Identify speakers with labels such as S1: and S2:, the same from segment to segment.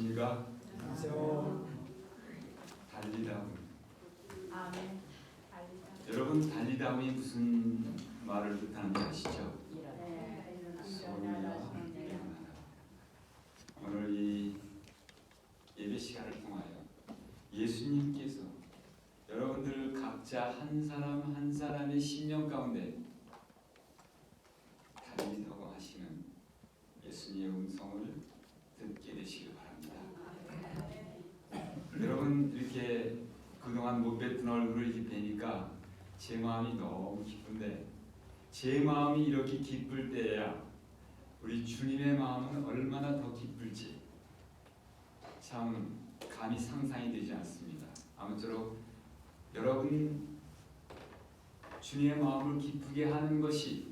S1: 안녕하십니까?
S2: 안녕하세요.
S1: 달리다움.
S3: 아멘.
S1: 여러분 달리다움이 무슨 말을 뜻하는지 아시죠? 소리야. 오늘 이 예배 시간을 통하여 예수님께서 여러분들 각자 한 사람 한 사람의 심령 가운데 달리다고 하시는 예수님의 음성을 듣게 되시길 바랍니다. 여러분 이렇게 그동안 못 뵀던 얼굴을 이렇게 뵈니까 제 마음이 너무 기쁜데, 제 마음이 이렇게 기쁠 때야 우리 주님의 마음은 얼마나 더 기쁠지 참 감히 상상이 되지 않습니다. 아무쪼록 여러분 주님의 마음을 기쁘게 하는 것이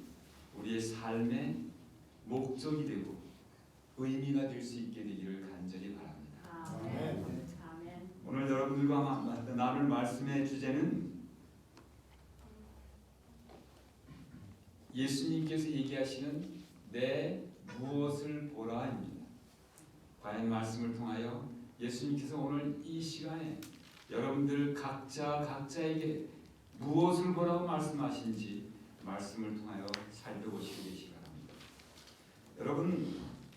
S1: 우리의 삶의 목적이 되고 의미가 될 수 있게 되기를 간절히 바랍니다.
S3: 아멘. 아멘.
S1: 오늘 여러분들과 나눌 말씀의 주제는 예수님께서 얘기하시는 내 무엇을 보라입니다. 과연 말씀을 통하여 예수님께서 오늘 이 시간에 여러분들 각자에게 무엇을 보라고 말씀하신지 말씀을 통하여 살펴보시고 계시기 바랍니다.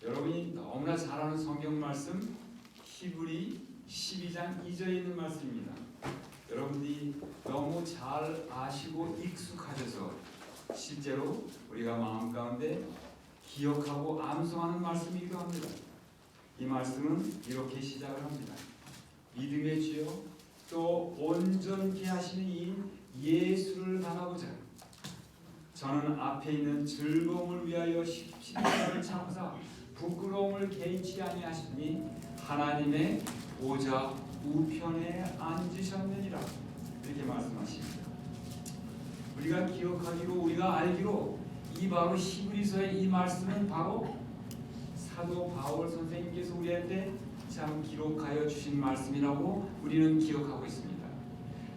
S1: 여러분이 너무나 잘 아는 성경 말씀 히브리 12장 2절에 있는 말씀입니다. 여러분들이 너무 잘 아시고 익숙하셔서 실제로 우리가 마음 가운데 기억하고 암송하는 말씀이기도 합니다. 이 말씀은 이렇게 시작을 합니다. 믿음의 주여 또 온전케 하시는 이인 예수를 바라보자. 저는 앞에 있는 즐거움을 위하여 십자가를 참사 부끄러움을 개의치 아니하시니 하나님의 보좌 우편에 앉으셨느니라. 이렇게 말씀하십니다. 우리가 기억하기로 우리가 알기로 이 바로 히브리서의 이 말씀은 바로 사도 바울 선생님께서 우리한테 참 기록하여 주신 말씀이라고 우리는 기억하고 있습니다.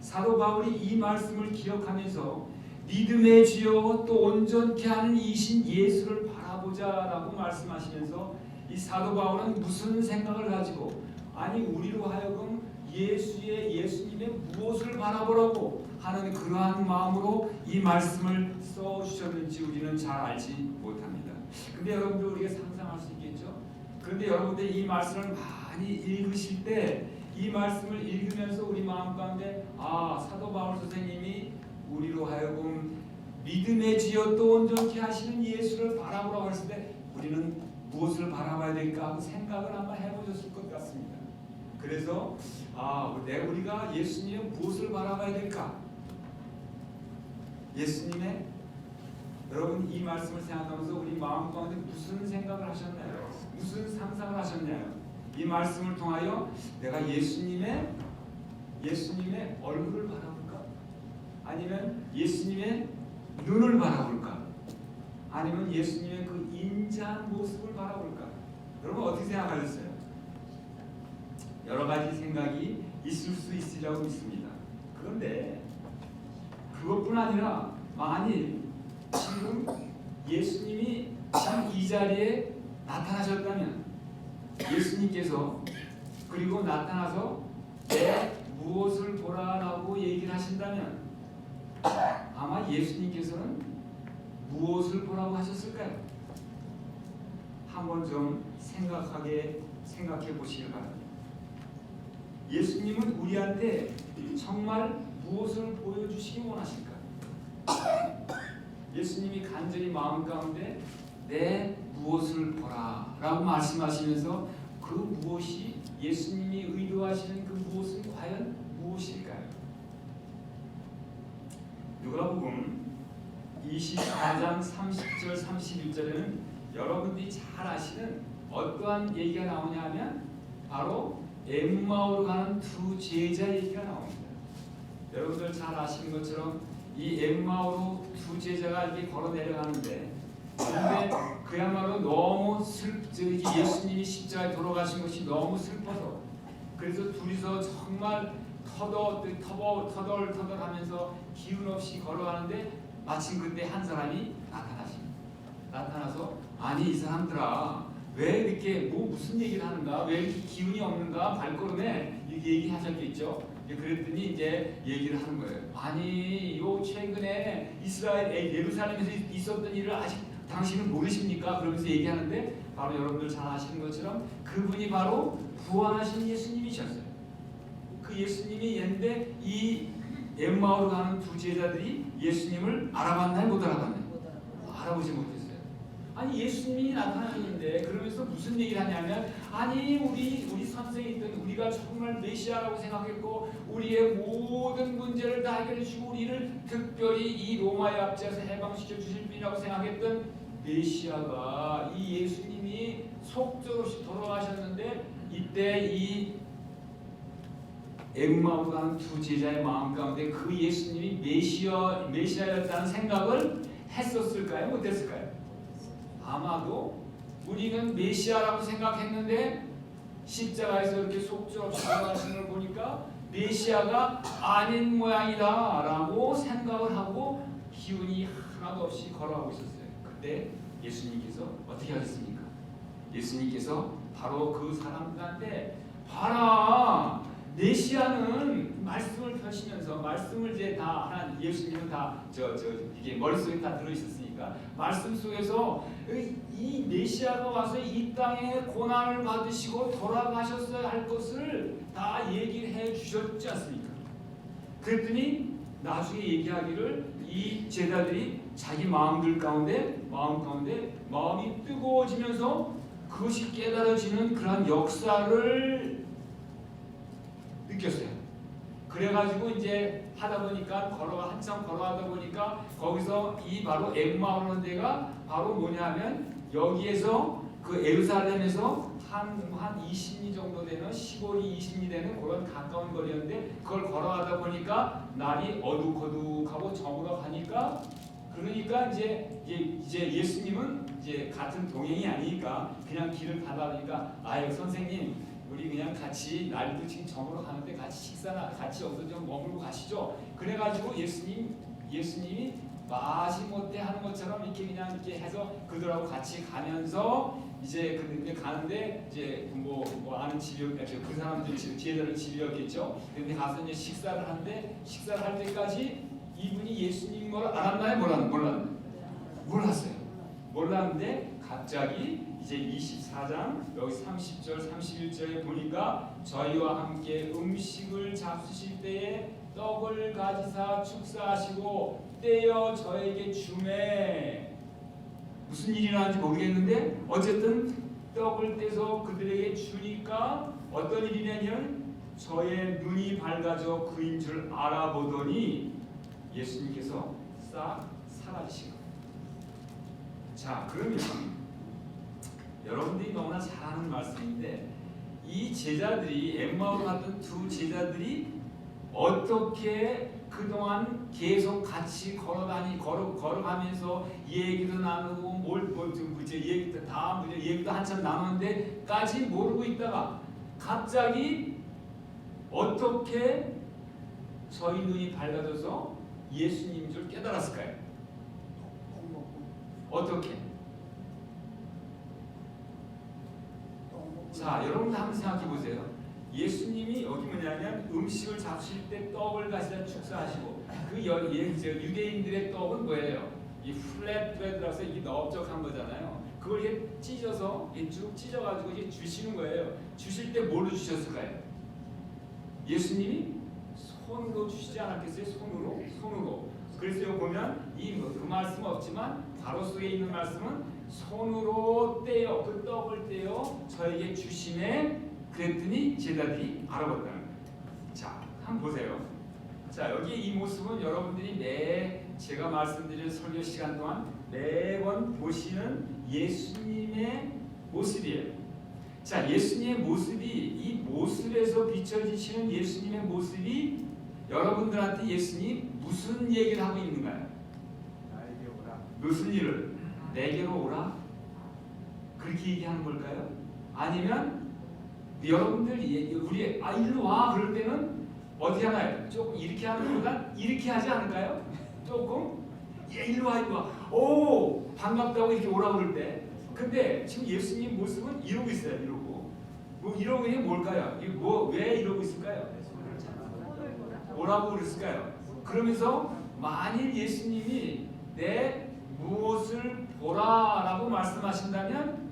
S1: 사도 바울이 이 말씀을 기억하면서 믿음의 주여 또 온전케 하는 이신 예수를 바라보자라고 말씀하시면서 이 사도 바울은 무슨 생각을 가지고 아니 우리로 하여금 예수님의 무엇을 바라보라고 하는 그러한 마음으로 이 말씀을 써주셨는지 우리는 잘 알지 못합니다. 근데 여러분들 우리가 상상할 수 있겠죠? 그런데 여러분들 이 말씀을 많이 읽으실 때 이 말씀을 읽으면서 우리 마음 가운데 사도 바울 선생님이 우리로 하여금 믿음의 주여 또 온전케 하시는 예수를 바라보라고 했을 때 우리는 무엇을 바라봐야 될까 하고 생각을 한번 해보셨을 것 같습니다. 그래서 우리가 예수님의 무엇을 바라봐야 될까? 예수님의 여러분 이 말씀을 생각하면서 우리 마음 가운데 무슨 생각을 하셨나요? 무슨 상상을 하셨나요? 이 말씀을 통하여 내가 예수님의 얼굴을 바라볼까? 아니면 예수님의 눈을 바라볼까? 아니면 예수님의 그 인자한 모습을 바라볼까? 여러분 어떻게 생각하셨어요? 여러 가지 생각이 있을 수 있으리라고 믿습니다. 그런데 그것뿐 아니라 만일 지금 예수님이 참 이 자리에 나타나셨다면 예수님께서 그리고 나타나서 내 무엇을 보라라고 얘기를 하신다면 아마 예수님께서는 무엇을 보라고 하셨을까요? 한번 좀 생각해 보시길 바랍니다. 예수님은 우리한테 정말 무엇을 보여주시기 원하실까? 예수님이 간절히 마음 가운데 내 무엇을 보라라고 말씀하시면서 그 무엇이 예수님이 의도하시는 그 무엇은 과연 무엇일까요? 누가복음 24장 30절 31절에는 여러분들이 잘 아시는 어떠한 얘기가 나오냐 하면 바로 엠마오로 가는 두 제자 얘기가 나옵니다. 여러분들 잘 아시는 것처럼 이 엠마오로 두 제자가 이렇게 걸어 내려가는데 근데 그야말로 너무 예수님이 십자가에 돌아가신 것이 너무 슬퍼서 그래서 둘이서 정말 터덜하면서 기운 없이 걸어가는데 마침 그때 한 사람이 나타나서 아니 이 사람들아 왜 이렇게 무슨 얘기를 하는가? 왜 이렇게 기운이 없는가? 발걸음에 이렇게 얘기하셨겠죠. 그랬더니 이제 얘기를 하는 거예요. 아니, 요 최근에 이스라엘 예루살렘에서 있었던 일을 아직 당신은 모르십니까? 그러면서 얘기하는데 바로 여러분들 잘 아시는 것처럼 그분이 바로 부활하신 예수님이셨어요. 그 예수님이 옛데 이 엠마오로 가는 두 제자들이 예수님을 알아봤나요? 못 알아봤나요? 알아보지 못했어요. 아니, 예수님이 나타나셨는데 그러면서 무슨 얘기를 하냐면, 아니, 우리 선생이 있던 우리가 정말 메시아라고 생각했고 우리의 모든 문제를 다 해결해 주시고 우리를 특별히 이 로마의 압제에서 해방시켜 주실 분이라고 생각했던 메시아가 이 예수님이 속절없이 돌아가셨는데, 이때 이 엠마오 가는 두 제자의 마음 가운데 그 예수님이 메시아였다는 생각을 했었을까요? 못했을까요? 아마도 우리는 메시아라고 생각했는데 십자가에서 이렇게 속절없이 돌아가시는 걸 보니까 메시아가 아닌 모양이다라고 생각을 하고 기운이 하나도 없이 걸어가고 있었어요. 그때 예수님께서 어떻게 하셨습니까? 예수님께서 바로 그 사람들한테, 봐라, 메시아는 말씀을 펴시면서 말씀을 이제 다 하나, 예수님은 다 이게 머릿속에 다 들어 있었으니까 말씀 속에서 이 메시아가 와서 이 땅에 고난을 받으시고 돌아가셨어야 할 것을 다 얘기를 해 주셨지 않습니까? 그랬더니 나중에 얘기하기를 이 제자들이 자기 마음 가운데 마음이 뜨거워지면서 그것이 깨달아지는 그런 역사를 느꼈어요. 그래가지고 이제 하다 보니까 한참 걸어가다 보니까 거기서 이 바로 엠마오라는 데가 바로 뭐냐면, 여기에서 그 예루살렘에서 한 20리 정도 되는, 15리 20리 되는 그런 가까운 거리였는데, 그걸 걸어가다 보니까 날이 어둑어둑하고 저물어 가니까, 그러니까 이제 예수님은 이제 같은 동행이 아니니까 그냥 길을 가다 보니까, 아유 선생님, 우리 그냥 같이, 날도 지금 저물어 가는데 같이 식사나 같이 여기서 좀 머물고 가시죠. 그래가지고 예수님이 마지못해 하는 것처럼 이렇게 그냥 이렇게 해서 그들하고 같이 가면서 이제 근데 가는데 이제 뭐 아는 집이, 그 사람들 제자들 집이었겠죠. 근데 가서 이제 식사를 하는데, 식사를 할 때까지 이분이 예수님인 걸 알았나요? 몰랐나요? 몰랐어요. 몰랐는데 갑자기 이제 24장 여기 30절 31절에 보니까, 저희와 함께 음식을 잡수실 때에 떡을 가지사 축사하시고 떼어 저에게 주매. 무슨 일이 일어나는지 모르겠는데 어쨌든 떡을 떼서 그들에게 주니까 어떤 일이냐면, 저의 눈이 밝아져 그인 줄 알아보더니 예수님께서 싹 사라지신 거예요. 자, 그러면 여러분들이 너무나 잘 아는 말씀인데, 이 제자들이, 엠마오로 갔던 두 제자들이 어떻게 그동안 계속 같이 걸어가면서 얘기도 나누고 얘기도 한참 나누는데까지 모르고 있다가 갑자기 어떻게 저희 눈이 밝아져서 예수님인 줄 깨달았을까요? 어떻게? 자, 여러분들 한번 생각해 보세요. 예수님이 여기 뭐냐면 음식을 잡수실 때 떡을 가지다 축사하시고, 그 유대인들의 떡은 뭐예요? 이 플랫 브레드라서 이게 넓적한 거잖아요. 그걸 이렇게 찢어서 쭉 찢어가지고 이제 주시는 거예요. 주실 때 뭘로 주셨을까요? 예수님이 손으로 주시지 않았겠어요? 손으로. 그래서 여기 보면 그 말씀 없지만 바로 속에 있는 말씀은 손으로 떼어, 그 떡을 떼어 저에게 주시네. 그랬더니 제자들이 알아봤다는 거예요. 자, 한번 보세요. 자, 여기 이 모습은 여러분들이 제가 말씀드린 설교 시간 동안 매번 보시는 예수님의 모습이에요. 자, 예수님의 모습이, 이 모습에서 비춰지시는 예수님의 모습이 여러분들한테 예수님이 무슨 얘기를 하고 있는가요?
S2: 나에게 오라.
S1: 무슨 일을? 내게로 오라? 그렇게 얘기하는 걸까요? 아니면 여러분들이 우리 일로 와 그럴 때는 어떻게 하나요? 조금 이렇게 하는 것보다 이렇게 하지 않을까요? 조금 일로 와. 오, 반갑다고 이렇게 오라 그럴 때 근데 지금 예수님 모습은 이러고 있어요. 이러고. 뭐 이러고 있는 게 뭘까요? 왜 이러고 있을까요? 뭐라고 그랬을까요? 그러면서 만일 예수님이 내 무엇을 보라라고 말씀하신다면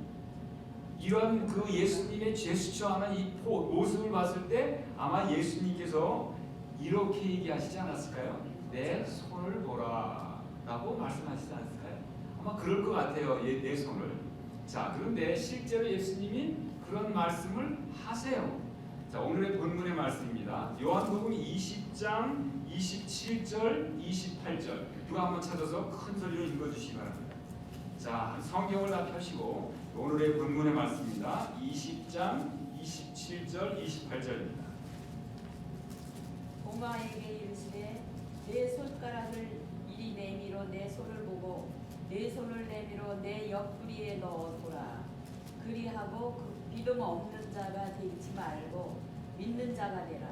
S1: 이런 그 예수님의 제스처하는 이 모습을 봤을 때 아마 예수님께서 이렇게 얘기하시지 않았을까요? 내 손을 보라라고 말씀하시지 않았을까요? 아마 그럴 것 같아요. 내 손을. 자, 그런데 실제로 예수님이 그런 말씀을 하세요. 자, 오늘의 본문의 말씀입니다. 요한복음 20장 27절 28절 누가 한번 찾아서 큰 소리로 읽어주시기 바랍니다. 자, 성경을 다 펴시고 오늘의 본문의 말씀입니다. 20장 27절 28절입니다.
S3: 오마에게 이르시되 내 손가락을 이리 내밀어 내 손을 보고 내 손을 내밀어 내 옆구리에 넣어보라. 그리하고 그 믿음 없는 자가 되지 말고 믿는 자가 되라.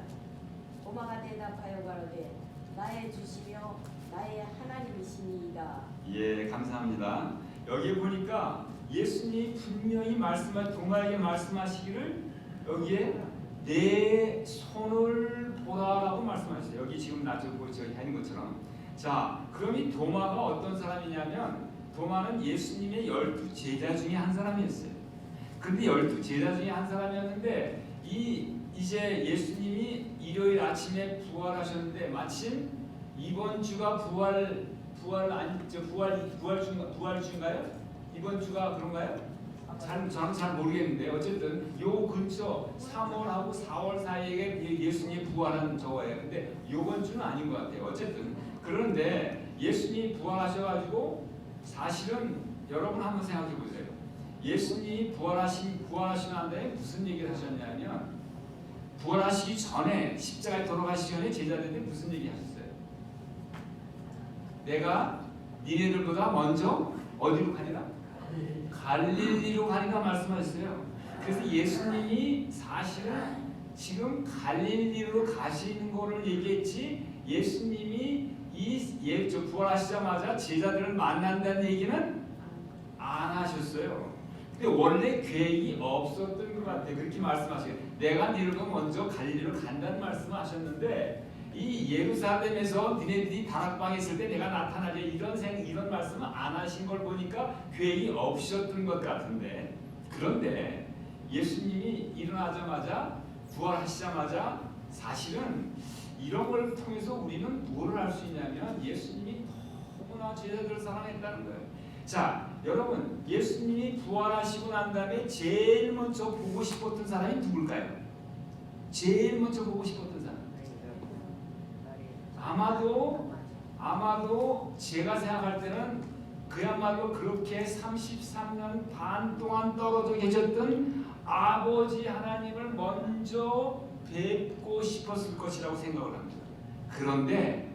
S3: 오마가 대답하여 가로되 나의 주시며 나의 하나님이시니이다.
S1: 예, 감사합니다. 여기 보니까 예수님이 분명히 도마에게 말씀하시기를 여기에 내 손을 보라라고 말씀하셨어요. 여기 지금 놔두고 저기 하는 것처럼. 자, 그럼 이 도마가 어떤 사람이냐면 도마는 예수님의 12제자 중에 한 사람이었어요. 근데 12제자 중에 한 사람이었는데 이제 예수님이 일요일 아침에 부활하셨는데 마침 이번 주가 부활주인가요? 이번 주가 그런가요? 저는 잘 모르겠는데 어쨌든 요 근처 3월하고 4월 사이에 예수님이 부활한 저거예요. 근데 요번 주는 아닌 것 같아요. 어쨌든 그런데 예수님이 부활하셔가지고 사실은 여러분 한번 생각해 보세요. 예수님이 부활하신 다음에 무슨 얘기를 하셨냐면 부활하시기 전에 십자가에 돌아가시기 전에 제자들한테 무슨 얘기 하셨어요? 내가 니네들보다 먼저 어디로 가니라? 갈릴리로 가니라 말씀하셨어요. 그래서 예수님이 사실은 지금 갈릴리로 가시는 거를 얘기했지 예수님이 부활하시자마자 제자들을 만난다는 얘기는 안 하셨어요. 근데 원래 계획이 없었던 것 같아요. 그렇게 말씀하세요. 내가 니네들보다 먼저 갈릴리로 간다는 말씀을 하셨는데 이 예루살렘에서 니네들이 다락방에 있을 때 내가 나타나려 이런 말씀을 안 하신 걸 보니까 계획이 없으셨던 것 같은데 그런데 예수님이 일어나자마자 부활하시자마자 사실은 이런 걸 통해서 우리는 뭐를 알 수 있냐면 예수님이 너무나 제자들을 사랑했다는 거예요. 자, 여러분 예수님이 부활하시고 난 다음에 제일 먼저 보고 싶었던 사람이 누굴까요? 제일 먼저 보고 싶었던 사람 아마도 제가 생각할 때는 그야말로 그렇게 33년 반 동안 떨어져 계셨던 아버지 하나님을 먼저 뵙고 싶었을 것이라고 생각을 합니다. 그런데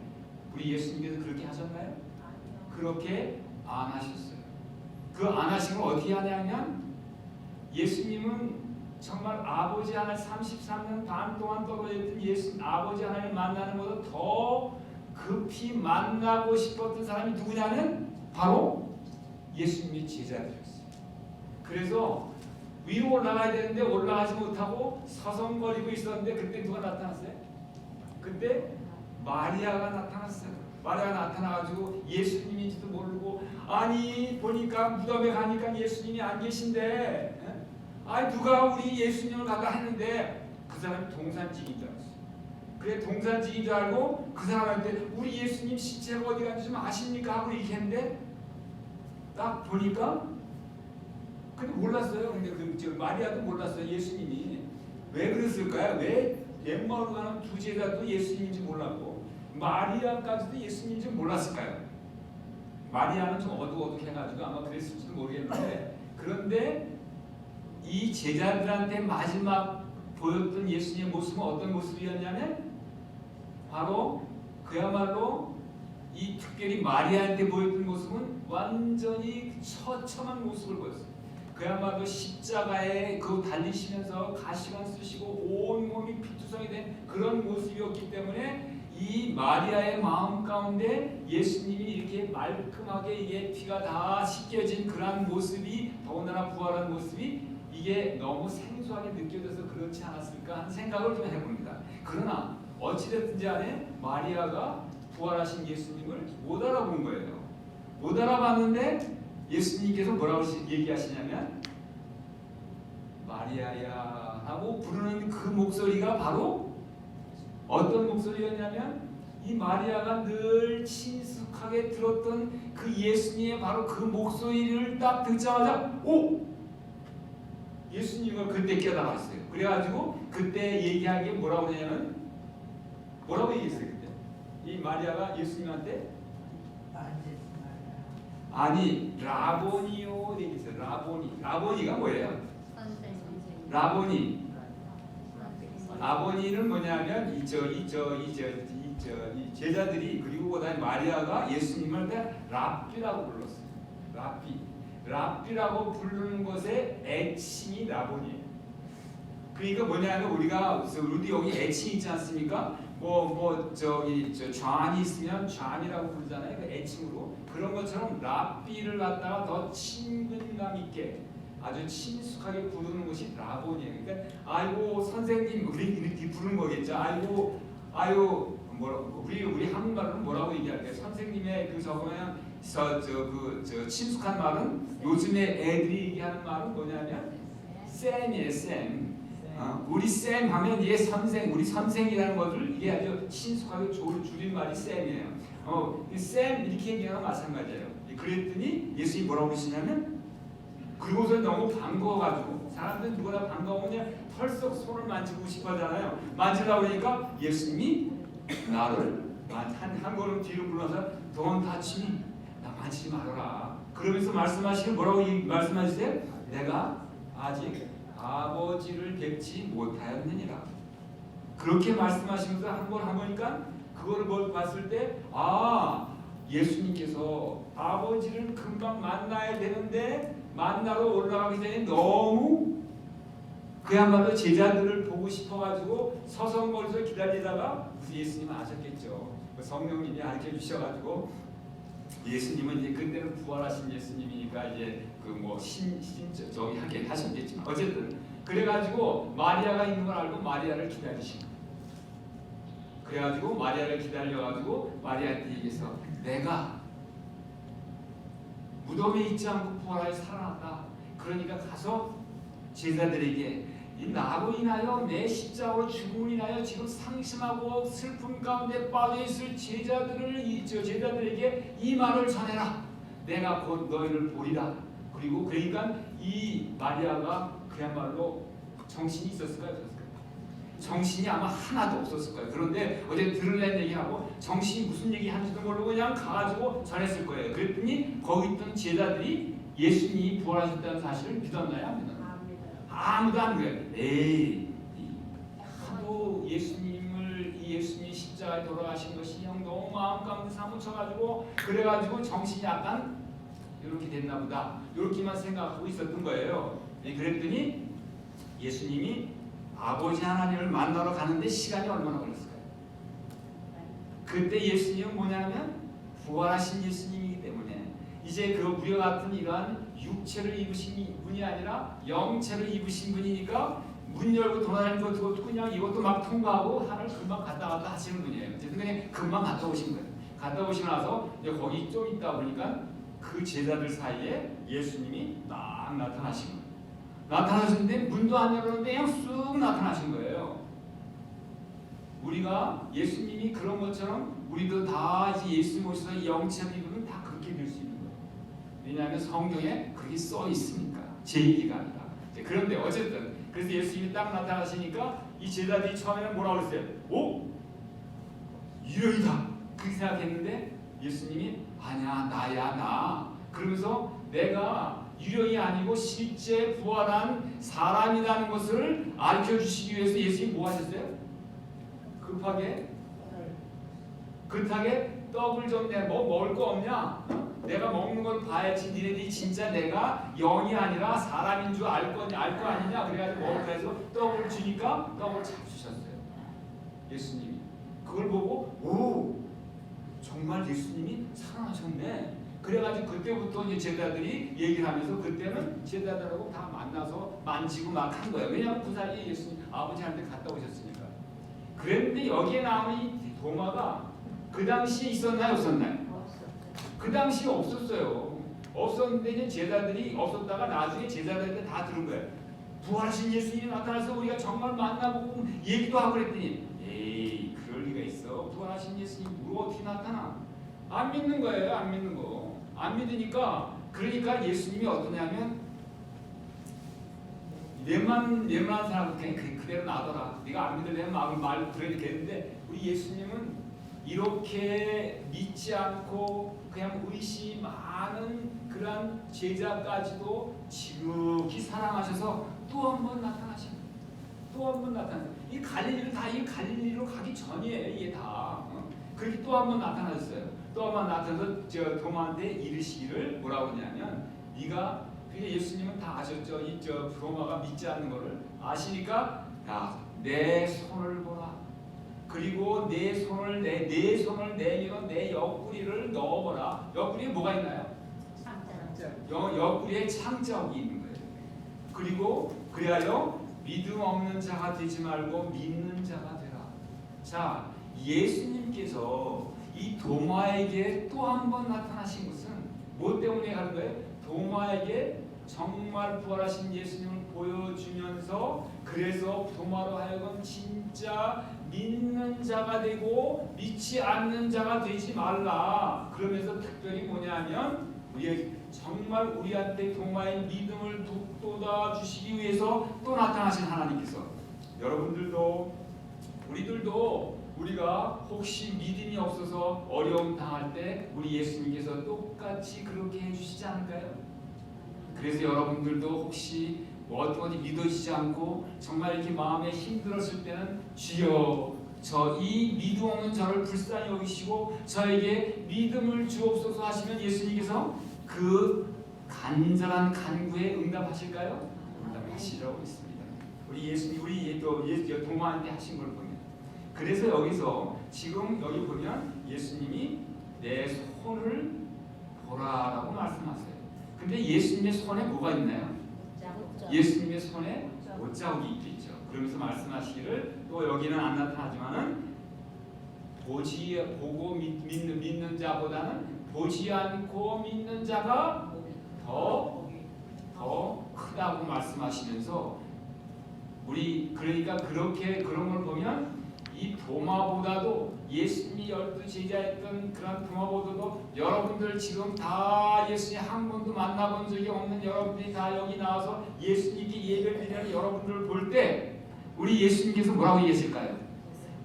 S1: 우리 예수님께서 그렇게 하셨나요? 그렇게 안 하셨어요. 그 안 하신 걸 어떻게 하냐면 예수님은 정말 아버지 하나님 33년 반 동안 떨어졌던 아버지 하나님 만나는 것보다 더 급히 만나고 싶었던 사람이 누구냐면 바로 예수님의 제자들이었어요. 그래서 위로 올라가야 되는데 올라가지 못하고 서성거리고 있었는데 그때 누가 나타났어요? 그때 마리아가 나타났어요. 마리아가 나타나가지고 예수님인지도 모르고 아니 보니까 무덤에 가니까 예수님이 안 계신데 누가 우리 예수님을 가까 했는데 그 사람이 동산직인 줄 알았어요. 그래 동산직인 줄 알고 그 사람한테 우리 예수님 시체가 어디 갔는지 좀 아십니까? 하고 이렇게 했는데 딱 보니까 근데 몰랐어요. 근데 마리아도 몰랐어요. 예수님이 왜 그랬을까요? 왜 엠마오로 가는 두 제자도 예수님인지 몰랐고 마리아까지도 예수님인지 몰랐을까요? 마리아는 좀 어둑어둑해가지고 아마 그랬을지도 모르겠는데 그런데 이 제자들한테 마지막 보였던 예수님의 모습은 어떤 모습이었냐면 바로 그야말로 이 특별히 마리아한테 보였던 모습은 완전히 처참한 모습을 보였어요. 그야말로 십자가에 달리시면서 가시관 쓰시고 온몸이 피투성이 된 그런 모습이었기 때문에 이 마리아의 마음 가운데 예수님이 이렇게 말끔하게 이게 피가 다 씻겨진 그러한 모습이, 더군다나 부활한 모습이 이게 너무 생소하게 느껴져서 그렇지 않았을까 하는 생각을 좀 해봅니다. 그러나 어찌됐든지 간에 마리아가 부활하신 예수님을 못 알아본 거예요. 못 알아봤는데 예수님께서 뭐라고 얘기하시냐면 마리아야 하고 부르는 그 목소리가 바로 어떤 목소리였냐면 이 마리아가 늘 친숙하게 들었던 그 예수님의 바로 그 목소리를 딱 듣자마자 오! 예수님을 그때 깨달았어요. 그래가지고 그때 얘기하기에 뭐라고 하냐면 뭐라고 얘기했어요 그때? 이 마리아가 예수님한테 아니 라보니요 얘기했어요. 라보니가 뭐예요? 라보니. 라보니는 뭐냐면 이 제자들이 그리고 그다음에 마리아가 예수님을 랍비라고 불렀어요. 랍비라고 부르는 것의 애칭이 라보니예요. 그러니까 뭐냐면 우리가 여기 애칭 있지 않습니까? 좌안이 있으면 좌안이라고 부르잖아요. 그 애칭으로 그런 것처럼 랍비를 갖다가 더 친근감 있게 아주 친숙하게 부르는 것이 라본이에요. 그러니까 아이고 선생님 이렇게 부르는 거겠죠. 아유 우리 한국말로는 뭐라고 얘기할까요? 선생님의 그 저거는 저 친숙한 말은 요즘에 애들이 얘기하는 말은 뭐냐면 쌤이에요. 쌤. 우리 쌤 하면 얘 선생, 우리 선생이라는 것을 이게 아주 친숙하게 줄임말이 쌤이에요. 쌤 이렇게 얘기하는 마찬가지예요. 그랬더니 예수님이 뭐라고 그러시냐면 그곳에 너무 반가워가지고 사람들 누구나 반가우면 털썩 손을 만지고 싶어하잖아요. 만지려고 하니까 예수님이 나를 한 걸음 뒤로 물러서 Don't touch me. 나 만지지 말아라. 그러면서 말씀하시길 뭐라고 말씀하시세요? 내가 아직 아버지를 뵙지 못하였느니라. 그렇게 말씀하시면서 한 번 하니까 그거를 봤을 때 예수님께서 아버지를 금방 만나야 되는데 만나러 올라가기 전에 너무 그야말로 제자들을 보고 싶어가지고 서성거리서 기다리다가 예수님은 아셨겠죠. 성령님이 가르쳐 주셔가지고 예수님은 이제 그때는 부활하신 예수님이니까 이제 저기 하게 하셨겠지만 어쨌든 그래가지고 마리아가 있는 걸 알고 마리아를 기다리신 거예요. 그래가지고 마리아를 기다려가지고 마리아한테 얘기해서 내가 무덤에 있지 않고 부활하여 살아났다. 그러니까 가서 제자들에게 나로 인하여 내 십자가로 죽음을 인하여 지금 상심하고 슬픔 가운데 빠져있을 제자들에게 이 말을 전해라. 내가 곧 너희를 보리라. 그리고 그러니까 이 마리아가 그야말로 정신이 있었을까요? 없었을까요? 정신이 아마 하나도 없었을 거예요. 그런데 어제 들으려는 얘기하고 정신이 무슨 얘기 하는지도 모르고 그냥 가가지고 전했을 거예요. 그랬더니 거기 있던 제자들이 예수님이 부활하셨다는 사실을 믿었나요? 안 믿었나요? 아무도 안 그래요. 에이, 하도 예수님이 십자가에 돌아가신 것이 형 너무 마음 가운데 사무쳐가지고 그래가지고 정신이 약간 이렇게 됐나 보다. 이렇게만 생각하고 있었던 거예요. 그랬더니 예수님이 아버지 하나님을 만나러 가는데 시간이 얼마나 걸렸을까요? 그때 예수님은 뭐냐면 부활하신 예수님이기 때문에 이제 그 우리와 같은 이러한 육체를 입으신 분이 아니라 영체를 입으신 분이니까 문 열고 돌아다니는 것도 그냥 이것도 막 통과하고 하늘 금방 갔다 왔다 하시는 분이에요. 그냥 금방 갔다 오신 거예요. 갔다 오시고 나서 이제 거기 좀 있다 보니까 그 제자들 사이에 예수님이 딱 나타나신 거예요. 나타나셨는데 문도 안 열었는데 그냥 쑥 나타나신 거예요. 우리가 예수님이 그런 것처럼 우리도 다 이제 예수님 오셔서 영체를 입으면 다 그렇게 될 수 있는 거예요. 왜냐하면 성경에 그렇게 써 있으니까 제 얘기가 아니라. 그런데 어쨌든 그래서 예수님이 딱 나타나시니까 이 제자들이 처음에는 뭐라고 그랬어요? 오! 유령이다! 그렇게 생각했는데 예수님이 아니야 나야 나. 그러면서 내가 유령이 아니고 실제 부활한 사람이라는 것을 알려주시기 위해서 예수님이 뭐 하셨어요? 급하게 떡을 좀 내 뭐 먹을 거 없냐? 내가 먹는 걸 봐야지 니네들이 진짜 내가 영이 아니라 사람인 줄 알 거 아니냐? 그래가지고 먹으라 해서 떡을 주니까 떡을 잡수셨어요. 예수님이. 그걸 보고 오 정말 예수님이 살아나셨네. 그래가지고 그때부터 이제 제자들이 얘기를 하면서 그때는 제자들하고 다 만나서 만지고 막 한 거예요. 왜냐하면 그 사이에 예수님 아버지한테 갔다 오셨으니까. 그런데 여기에 나오는 이 도마가 그 당시에 있었나요, 없었나요? 그 당시에 없었어요. 없었는데 이제 제자들이 없었다가 나중에 제자들한테 다 들은 거예요. 부활하신 예수님이 나타나서 우리가 정말 만나보고 얘기도 하고 그랬더니 에이 그럴 리가 있어. 부활하신 예수님이 뭐 어떻게 나타나? 안 믿는 거예요. 안 믿는 거. 안 믿으니까 그러니까 예수님이 어떠냐면 웬만한 사람은 그냥 그대로 놔둬라. 네가 안 믿으려면 말 그래도 되는데 우리 예수님은 이렇게 믿지 않고 그냥 의심 많은 그런 제자까지도 지극히 사랑하셔서 또 한 번 나타나신 거예요. 또 한 번 나타나셨어요. 이 갈릴리로 가기 전이에요. 이게 다. 그렇게 또 한 번 나타나셨어요. 또 한 번 나타나서 저 도마한테 이르시기를 뭐라고 하냐면 네가 그게 예수님은 다 아셨죠. 이 저 도마가 믿지 않는 거를 아시니까 야, 내 손을 보라. 그리고 내 손을 내밀어 내 옆구리를 넣어보라. 옆구리에 뭐가 있나요? 옆구리에 창자국이 있는 거예요. 그리고 그리하여 믿음 없는 자가 되지 말고 믿는 자가 되라. 자, 예수님께서 이 도마에게 또 한 번 나타나신 것은 뭐 때문에 가는 거예요? 도마에게 정말 부활하신 예수님을 보여주면서 그래서 도마로 하여금 진짜 믿는 자가 되고 믿지 않는 자가 되지 말라. 그러면서 특별히 뭐냐면 정말 우리한테 도마의 믿음을 북돋아 주시기 위해서 또 나타나신 하나님께서 여러분들도 우리가 혹시 믿음이 없어서 어려움 당할 때 우리 예수님께서 똑같이 그렇게 해주시지 않을까요? 그래서 여러분들도 혹시 어디 믿어지지 않고 정말 이렇게 마음에 힘들었을 때는 주여 저 이 믿음 없는 저를 불쌍히 여기시고 저에게 믿음을 주옵소서 하시면 예수님께서 그 간절한 간구에 응답하실까요? 응답하시라고 있습니다. 우리 예수님 우리 도마한테 하신 걸 보면 그래서 여기서 지금 여기 보면 예수님이 내 손을 보라라고 말씀하세요. 근데 예수님의 손에 뭐가 있나요? 예수님의 손에 옷자국이 있겠죠. 그러면서 말씀하시기를 또 여기는 안 나타나지만은 보고 믿는 자보다는 보지 않고 믿는 자가 더 크다고 말씀하시면서 우리 그러니까 그렇게 그런 걸 보면 이 도마보다도 예수님이 12 제자였던 그런 도마보다도 여러분들 지금 다 예수님 한 번도 만나본 적이 없는 여러분들이 다 여기 나와서 예수님께 예배를 드리는 여러분들을 볼 때 우리 예수님께서 뭐라고 얘기하실까요?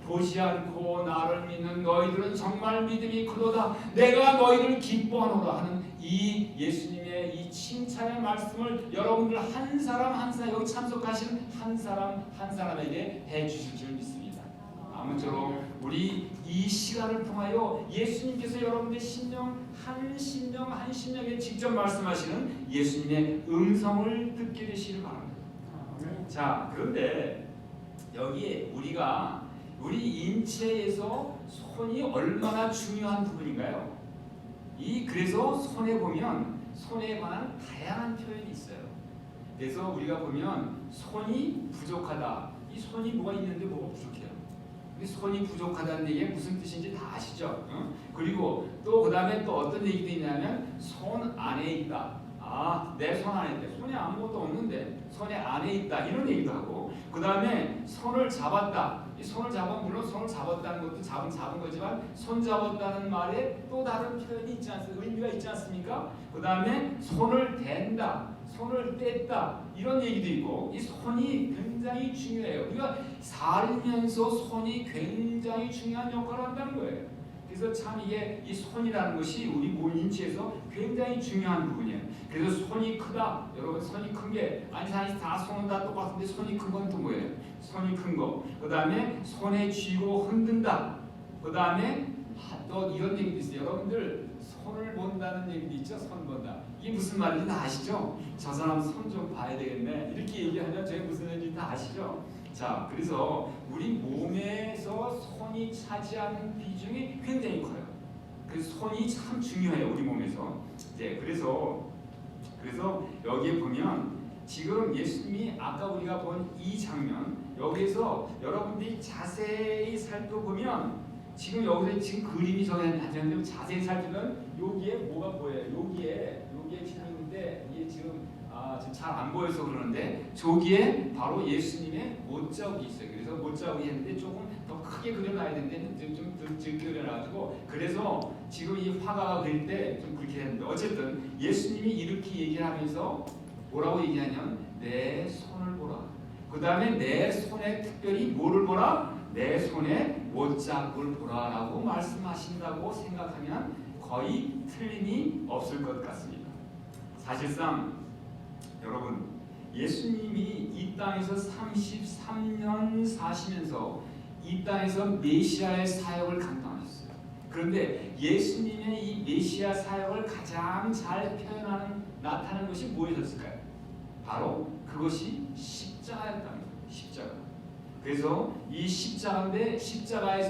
S1: 보지 않고 나를 믿는 너희들은 정말 믿음이 크도다. 내가 너희를 기뻐하노라 하는 이 예수님의 이 칭찬의 말씀을 여러분들 한 사람 여기 참석하신 한 사람에게 해주실 줄 믿습니다. 아무쪼록 우리 이 시간을 통하여 예수님께서 여러분의 한 심령에 직접 말씀하시는 예수님의 음성을 듣게 되시길 바랍니다. 자, 그런데 여기에 우리 인체에서 손이 얼마나 중요한 부분인가요? 그래서 손에 보면 손에 관한 다양한 표현이 있어요. 그래서 우리가 보면 손이 부족하다. 이 손이 뭐가 있는데 뭐가 부족해요? 손이 부족하다는 얘기가 무슨 뜻인지 다 아시죠? 그리고 또 그 다음에 또 어떤 얘기도 있냐면 손 안에 있다. 내 손 안에 있다. 손에 아무것도 없는데 손에 안에 있다. 이런 얘기도 하고 그 다음에 손을 잡았다. 이 손을 물론 손을 잡았다는 것도 잡은 거지만 손 잡았다는 말에 또 다른 표현이 의미가 있지 않습니까? 그 다음에 손을 댄다. 손을 뗐다. 이런 얘기도 있고 이 손이 굉장히 중요해요. 우리가 살면서 손이 굉장히 중요한 역할을 한다는 거예요. 그래서 참 이 손이라는 것이 우리 몸 인체에서 굉장히 중요한 부분이에요. 그래서 손이 크다. 여러분 손이 큰 게 아니 다 손은 다 똑같은데 손이 큰 건 또 뭐예요? 손이 큰 거. 그 다음에 손에 쥐고 흔든다. 그 다음에 또 이런 얘기도 있어요. 여러분들 손을 본다는 얘기도 있죠. 손 본다. 이게 무슨 말인지 다 아시죠? 저 사람 손 좀 봐야 되겠네. 이렇게 얘기하면 저게 무슨 얘기인지 다 아시죠? 자, 그래서 우리 몸에서 손이 차지하는 비중이 굉장히 커요. 그래서 손이 참 중요해요, 우리 몸에서. 네, 그래서 여기에 보면 지금 예수님이 아까 우리가 본 이 장면, 여기에서 여러분들이 자세히 살펴보면 지금 여기서 지금 그림이 저기는 자세히 살피면 여기에 뭐가 보여요? 여기에 지금 있는데 이게 지금 잘 안 보여서 그러는데 저기에 바로 예수님의 못자국이 있어요. 그래서 못자국이 있는데 조금 더 크게 그려놔야 되는데 좀 적게 그려놔가지고 그래서 지금 이 화가가 그릴 때 좀 그렇게 했는데 어쨌든 예수님이 이렇게 얘기를 하면서 뭐라고 얘기하냐면 내 손을 보라. 그 다음에 내 손에 특별히 뭐를 보라? 내 손에 못자국을 보라라고 말씀하신다고 생각하면 거의 틀림이 없을 것 같습니다. 사실상 여러분 예수님이 이 땅에서 33년 사시면서 이 땅에서 메시아의 사역을 감당하셨어요. 그런데 예수님의 이 메시아 사역을 가장 잘 나타내는 것이 무엇이었을까요? 바로 그것이 십자가였다는 거예요. 십자가. 그래서 이 십자가인데 십자가의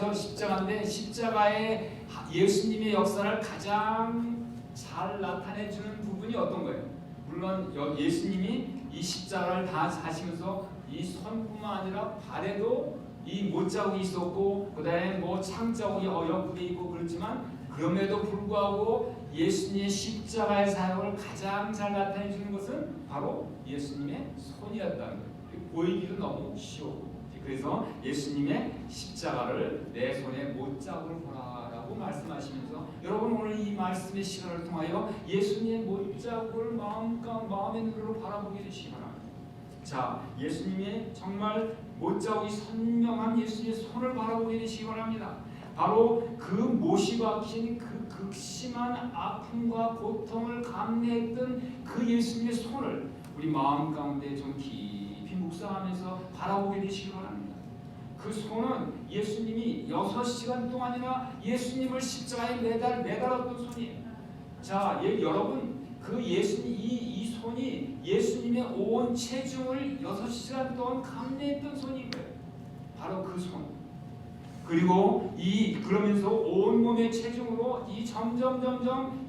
S1: 예수님의 역사를 가장 잘 나타내주는 부분이 어떤 거예요? 물론 예수님이 이 십자가를 다 사시면서 이 손뿐만 아니라 발에도 이 못자국이 있었고 그다음에 뭐 창자국이 옆에 있고 그렇지만 그럼에도 불구하고 예수님의 십자가의 사역을 가장 잘 나타내 주는 것은 바로 예수님의 손이었다는 거예요. 보이기도 너무 쉬워. 그래서 예수님의 십자가를 내 손에 못자국을 보라라고 말씀하시면서 여러분 오늘 이 말씀의 시간을 통하여 예수님의 못자국을 마음의 눈으로 바라보게 되시기 바랍니다. 자, 예수님의 정말 못자국이 선명한 예수님의 손을 바라보게 되시기 바랍니다. 바로 그 못이 박힌 그 극심한 아픔과 고통을 감내했던 그 예수님의 손을 우리 마음 가운데 좀 깊이 묵상하면서 바라보게 되시기 바랍니다. 그 손은 예수님이 6시간 동안이나 예수님을 십자가에 매달았던 손이에요. 자, 여러분 그 예수님 이 손이 예수님의 온 체중을 6시간 동안 감내했던 손인 거예요. 바로 그 손. 그리고 그러면서 온 몸의 체중으로 점점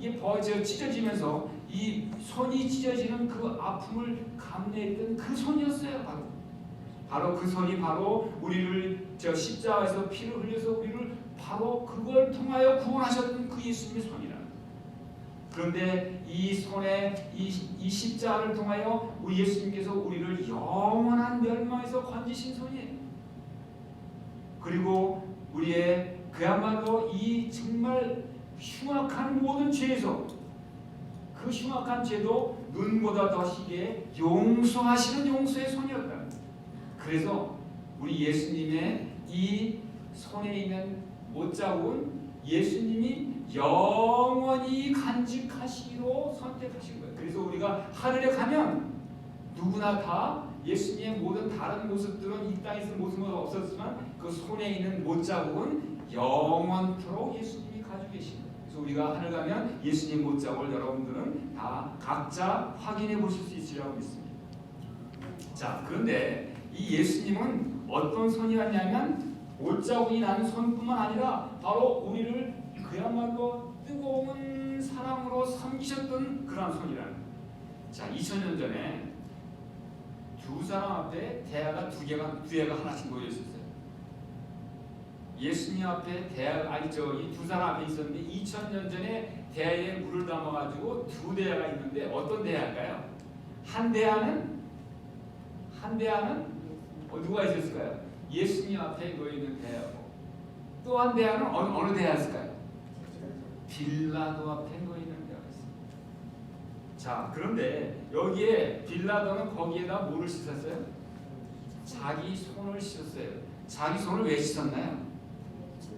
S1: 찢어지면서 이 손이 찢어지는 그 아픔을 감내했던 그 손이었어요. 바로 그 손이 바로 우리를 십자가에서 피를 흘려서 우리를 바로 그걸 통하여 구원하셨던 그 예수님의 손이라는 거예요. 그런데 이 손에 이 십자가를 통하여 우리 예수님께서 우리를 영원한 멸망에서 건지신 손이에요. 그리고 우리의 그야말로 이 정말 흉악한 모든 죄에서 그 흉악한 죄도 눈보다 더 희게 용서하시는 용서의 손이었다. 그래서 우리 예수님의 이 손에 있는 못자국은 예수님이 영원히 간직하시기로 선택하신 거예요. 그래서 우리가 하늘에 가면 누구나 다 예수님의 모든 다른 모습들은 이 땅에 있는 모습은 없었지만 그 손에 있는 못자국은 영원토록 예수님이 가지고 계신 거예요. 그래서 우리가 하늘 가면 예수님 못자국을 여러분들은 다 각자 확인해 보실 수 있으리라고 믿습니다. 자, 그런데 이 예수님은 어떤 손이었냐면 못자국이 나는 손뿐만 아니라 바로 우리를 그야말로 뜨거운 사랑으로 섬기셨던 그런 손이라는 거예요. 자, 2000년 전에 두 사람 앞에 대야가 두 개가 하나씩 놓여 있었어요. 예수님 앞에 이 두 사람 앞에 있었는데 2000년 전에 대야에 물을 담아가지고 두 대야가 있는데 어떤 대야일까요? 한 대야는 누가 있었을까요? 예수님 앞에 놓여 있는 대야고 또 한 대야는 어느 대야였을까요? 빌라도 앞에 놓여 있는 대야가 있습니다. 자, 그런데 여기에 빌라도는 거기에다 뭐를 씻었어요? 자기 손을 씻었어요. 자기 손을 왜 씻었나요?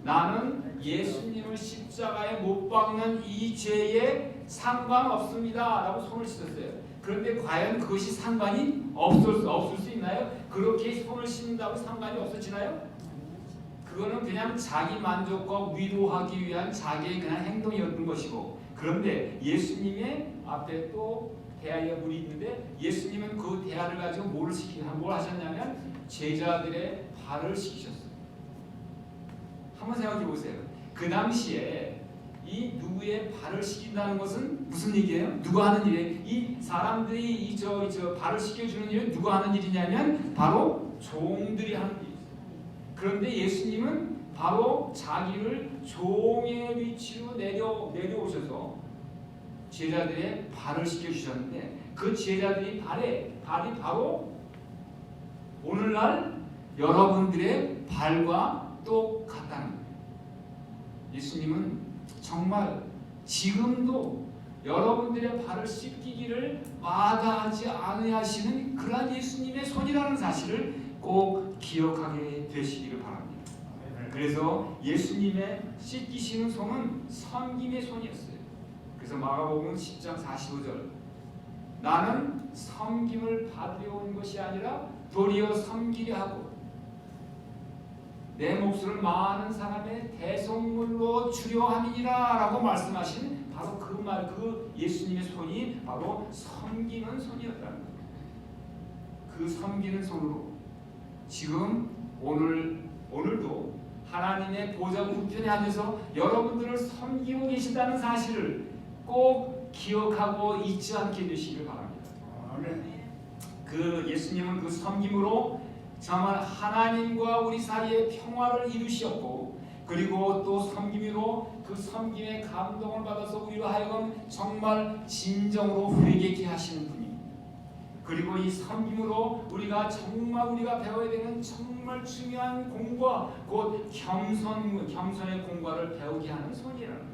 S1: 나는 예수님을 십자가에 못 박는 이 죄에 상관없습니다 라고 손을 씻었어요. 그런데 과연 그것이 상관이 없을 수 있나요? 그렇게 손을 씻는다고 상관이 없어지나요? 그거는 그냥 자기 만족과 위로하기 위한 자기의 그냥 행동이었던 것이고, 그런데 예수님의 앞에 또 대야에 물이 있는데 예수님은 그 대야를 가지고 뭘 하셨냐면 제자들의 발을 씻기셨어요. 한번 생각해 보세요. 그 당시에 이 누구의 발을 씻긴다는 것은 무슨 얘기예요? 누가 하는 일이에요? 이 사람들이 저 발을 씻겨주는 일은 누가 하는 일이냐면 바로 종들이 하는 일이에요. 그런데 예수님은 바로 자기를 종의 위치로 내려오셔서 제자들의 발을 씻겨주셨는데 그 제자들이 발이 바로 오늘날 여러분들의 발과 똑같다는 거예요. 예수님은 정말 지금도 여러분들의 발을 씻기기를 마다하지 아니하시는 그러한 예수님의 손이라는 사실을 꼭 기억하게 되시기를 바랍니다. 그래서 예수님의 씻기시는 손은 섬김의 손이었어요. 그래서 마가복음 10장 45절 나는 섬김을 받으려 온 것이 아니라 도리어 섬기려 하고 내 몫을 많은 사람의 대속물로 주려 함이니라 라고 말씀하신 바로 그 예수님의 손이 바로 섬기는 손이었다는 거예요. 그 섬기는 손으로 지금 오늘도 하나님의 보좌 우편에 앉아서 여러분들을 섬기고 계신다는 사실을 꼭 기억하고 잊지 않게 되시길 바랍니다. 그 예수님은 그 섬김으로 정말 하나님과 우리 사이에 평화를 이루셨고 그리고 또 섬김으로 그 섬김의 감동을 받아서 우리로 하여금 정말 진정으로 회개케 하시는 분입니다. 그리고 이 섬김으로 우리가 배워야 되는 정말 중요한 공과 곧 겸손의 공과를 배우게 하는 손이라는 거예요.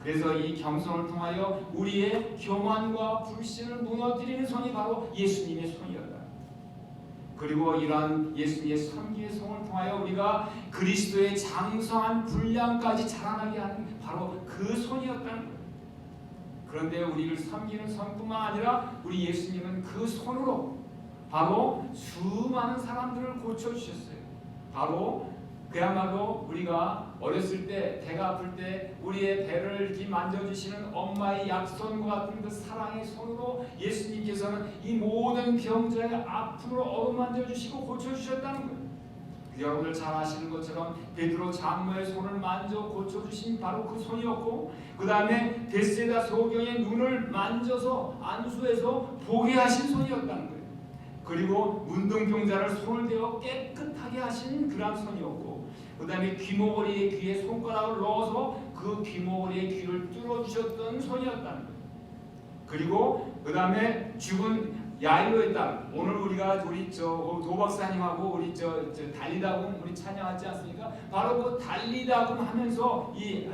S1: 그래서 이 겸손을 통하여 우리의 교만과 불신을 무너뜨리는 손이 바로 예수님의 손이었다. 그리고 이러한 예수님의 섬김의 손을 통하여 우리가 그리스도의 장성한 분량까지 자라나게 하는 바로 그 손이었다는 거예요. 그런데 우리를 섬기는 손뿐만 아니라 우리 예수님은 그 손으로 바로 수많은 사람들을 고쳐주셨어요. 바로 그야말로 우리가 어렸을 때 배가 아플 때 우리의 배를 이렇게 만져주시는 엄마의 약손과 같은 그 사랑의 손으로 예수님께서는 이 모든 병자의 아픔을 어루만져 주시고 고쳐주셨다는 거예요. 여러분들 잘 아시는 것처럼 베드로 장로의 손을 만져 고쳐주신 바로 그 손이었고 그 다음에 벳세다 소경의 눈을 만져서 안수해서 보게 하신 손이었다는 거예요. 그리고 문둥병자를 손을 대어 깨끗하게 하신 그런 손이었고 그 다음에 귀머거리의 귀에 손가락을 넣어서 그 귀머거리의 귀를 뚫어주셨던 손이었다는 거예요. 그리고 그 다음에 죽은 야이로의 딸 오늘 우리가 우리 도박사님하고 우리 달리다금 우리 찬양하지 않습니까? 바로 그 달리다금 하면서 이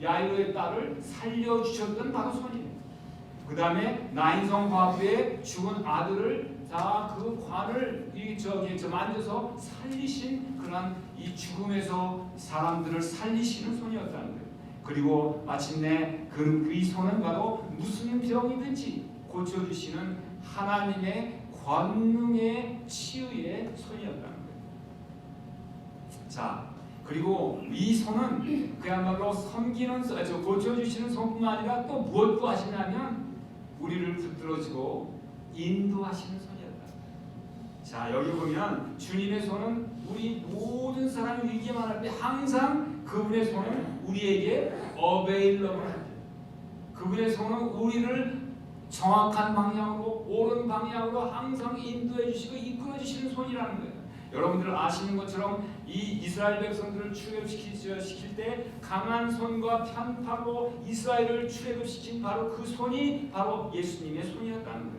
S1: 야이로의 딸을 살려주셨던 바로 손이에요. 그 다음에 나인성 과부의 죽은 아들을 다 그 관을 만져서 살리신 그런 이 죽음에서 사람들을 살리시는 손이었다는 거예요. 그리고 마침내 이 손은 바로 무슨 병이든지 고쳐주시는 하나님의 권능의 치유의 손이었다는 거예요. 자, 그리고 이 손은 그야말로 섬기는 고쳐주시는 손뿐만 아니라 또 무엇도 하시냐면 우리를 붙들어주고 인도하시는 손이었다. 자, 여기 보면 주님의 손은 우리 모든 사람이 위기에만 할 때 항상 그분의 손은 우리에게 어베일러블하죠. 그분의 손은 우리를 정확한 방향으로 옳은 방향으로 항상 인도해 주시고 이끌어 주시는 손이라는 거예요. 여러분들 아시는 것처럼 이 이스라엘 백성들을 출애굽시킬 때 강한 손과 편파로 이스라엘을 출애굽시킨 바로 그 손이 바로 예수님의 손이었다는 거예요.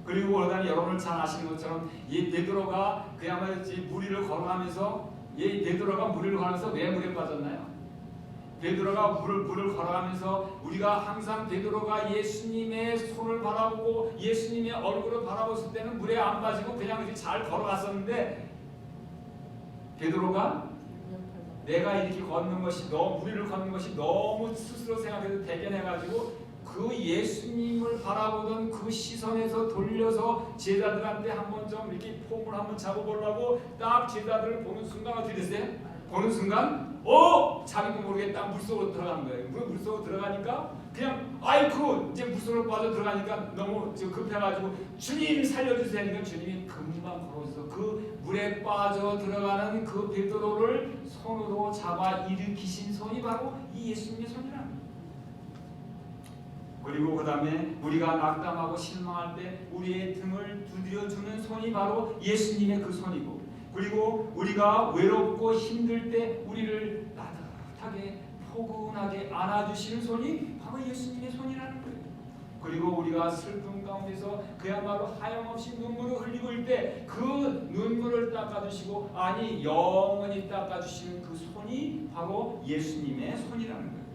S1: 그리고 여러분들 잘 아시는 것처럼 이 베드로가 그야말로 무리를 걸어가면서 베드로가 무리를 걸어가면서 왜 물에 빠졌나요? 베드로가 물을 걸어가면서 우리가 항상 베드로가 예수님의 손을 바라보고 예수님의 얼굴을 바라봤을 때는 물에 안 빠지고 그냥 이렇게 잘 걸어갔었는데 베드로가 내가 이렇게 무리를 걷는 것이 너무 스스로 생각해서 대견해가지고 그 예수님을 바라보던 그 시선에서 돌려서 제자들한테 한번 좀 이렇게 폼을 한번 잡아보려고 딱 제자들을 보는 순간 어떻게 됐어요? 보는 순간 자기도 모르게 딱 물속으로 들어가는 거예요. 물속으로 들어가니까 그냥 아이쿠 이제 무술로 빠져 들어가니까 너무 급해가지고 주님 살려주세요. 그러니까 주님이 금방 걸어서 그 물에 빠져 들어가는 그 베드로를 손으로 잡아 일으키신 손이 바로 이 예수님의 손이라는 거예요. 그리고 그 다음에 우리가 낙담하고 실망할 때 우리의 등을 두드려주는 손이 바로 예수님의 그 손이고, 그리고 우리가 외롭고 힘들 때 우리를 따뜻하게 포근하게 안아주시는 손이 바로 예수님의 손이라는 거예요. 그리고 우리가 슬픔 가운데서 그야말로 하염없이 눈물을 흘리고 있을 때 그 눈물을 닦아주시고 아니 영원히 닦아주시는 그 손이 바로 예수님의 손이라는 거예요.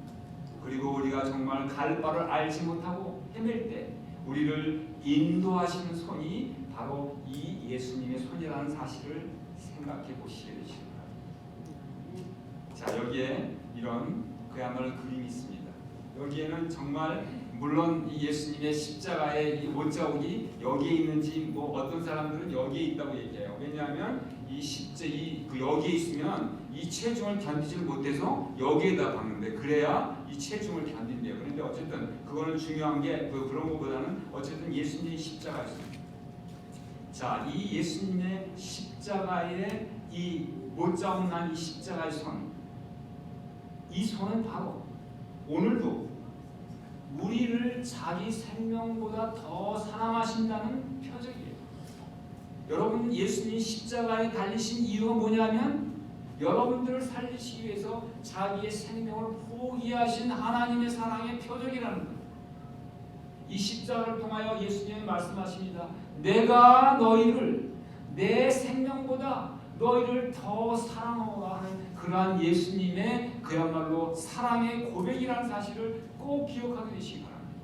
S1: 그리고 우리가 정말 갈 바를 알지 못하고 헤맬 때 우리를 인도하시는 손이 바로 이 예수님의 손이라는 사실을 생각해 보시게 되시기 바랍니다. 자, 여기에 이런 그야말로 그림이 있습니다. 여기에는 정말 물론 이 예수님의 십자가의 이 옷자국이 여기에 있는지 뭐 어떤 사람들은 여기에 있다고 얘기해요. 왜냐하면 여기에 있으면 이 체중을 견디지 못해서 여기에다 박는데 그래야 이 체중을 견딘대요. 그런데 어쨌든 그거는 중요한 게 그런 것보다는 어쨌든 예수님의 십자가였습니다. 자, 이 예수님의 십자가의 이 못자국 난 이 십자가의 손, 이 손은 바로 오늘도 우리를 자기 생명보다 더 사랑하신다는 표적이에요. 여러분, 예수님이 십자가에 달리신 이유가 뭐냐면 여러분들을 살리시기 위해서 자기의 생명을 포기하신 하나님의 사랑의 표적이라는 거예요. 이 십자가를 통하여 예수님이 말씀하십니다. 내가 너희를 내 생명보다 너희를 더 사랑하노라 하는 그러한 예수님의 그야말로 사랑의 고백이라는 사실을 꼭 기억하게 되시기 바랍니다.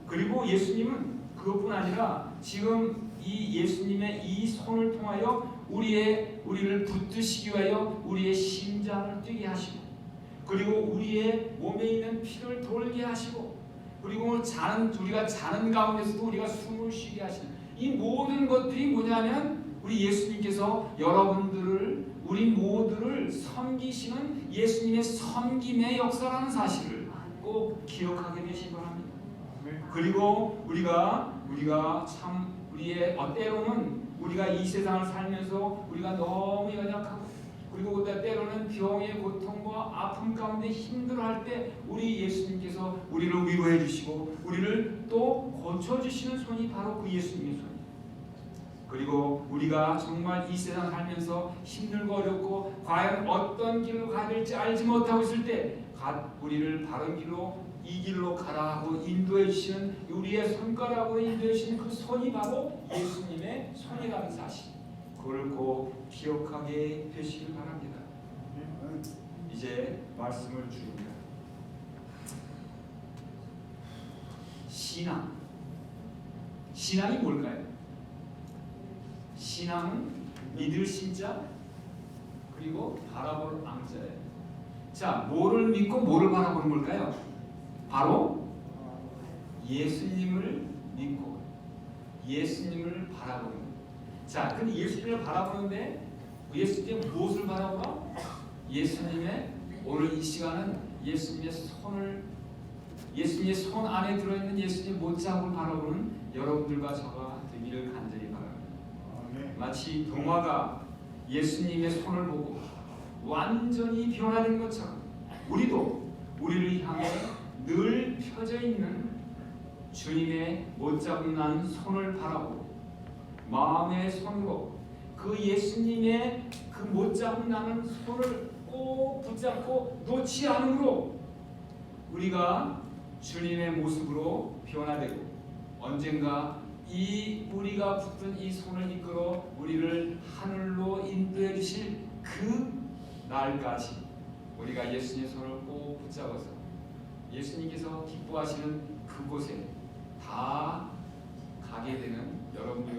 S1: 그리고 예수님은 그것뿐 아니라 지금 이 예수님의 이 손을 통하여 우리를 붙드시기 위하여 우리의 심장을 뛰게 하시고, 그리고 우리의 몸에 있는 피를 돌게 하시고, 그리고 우리가 자는 가운데서도 우리가 숨을 쉬게 하시는 이 모든 것들이 뭐냐면 우리 예수님께서 우리 모두를 섬기시는 예수님의 섬김의 역사라는 사실을 꼭 기억하게 되시기 바랍니다. 그리고 우리가 참 때로는 우리가 이 세상을 살면서 우리가 너무 연약하고, 그리고 때로는 병의 고통과 아픔 가운데 힘들어할 때 우리 예수님께서 우리를 위로해 주시고 우리를 또 고쳐주시는 손이 바로 그 예수님의 손이에요. 그리고 우리가 정말 이 세상 살면서 힘들고 어렵고 과연 어떤 길로 가야 될지 알지 못하고 있을 때 우리를 바른 길로, 이 길로 가라 하고 인도해 주시는 우리의 손가락으로 인도해 주시는 그 손이 바로 예수님의 손이라는 사실, 그걸 꼭 기억하게 되시길 바랍니다. 이제 말씀을 드립니다. 신앙이 뭘까요? 신앙은 믿을 신자 그리고 바라볼 앙자예요. 자, 뭐를 믿고 뭐를 바라보는 걸까요? 바로 예수님을 믿고 예수님을 바라보는 거예요. 자, 근데 예수님을 바라보는데 예수님의 무엇을 바라보나? 예수님의, 오늘 이 시간은 예수님의 손 안에 들어있는 예수님의 못자국을 바라보는 여러분들과 저가 되기를 간절히 바랍니다. 마치 동화가 예수님의 손을 보고 완전히 변화된 것처럼 우리도 우리를 향해 늘 펴져 있는 주님의 못자국 난 손을 바라보고 마음의 손으로 그 예수님의 그 못자국 나는 손을 꼭 붙잡고 놓지 않으므로 우리가 주님의 모습으로 변화되고 언젠가 이 우리가 붙든 이 손을 이끌어 우리를 하늘로 인도해 주실 그 날까지 우리가 예수님의 손을 꼭 붙잡아서 예수님께서 기뻐하시는 그곳에 다 가게 되는 여러분들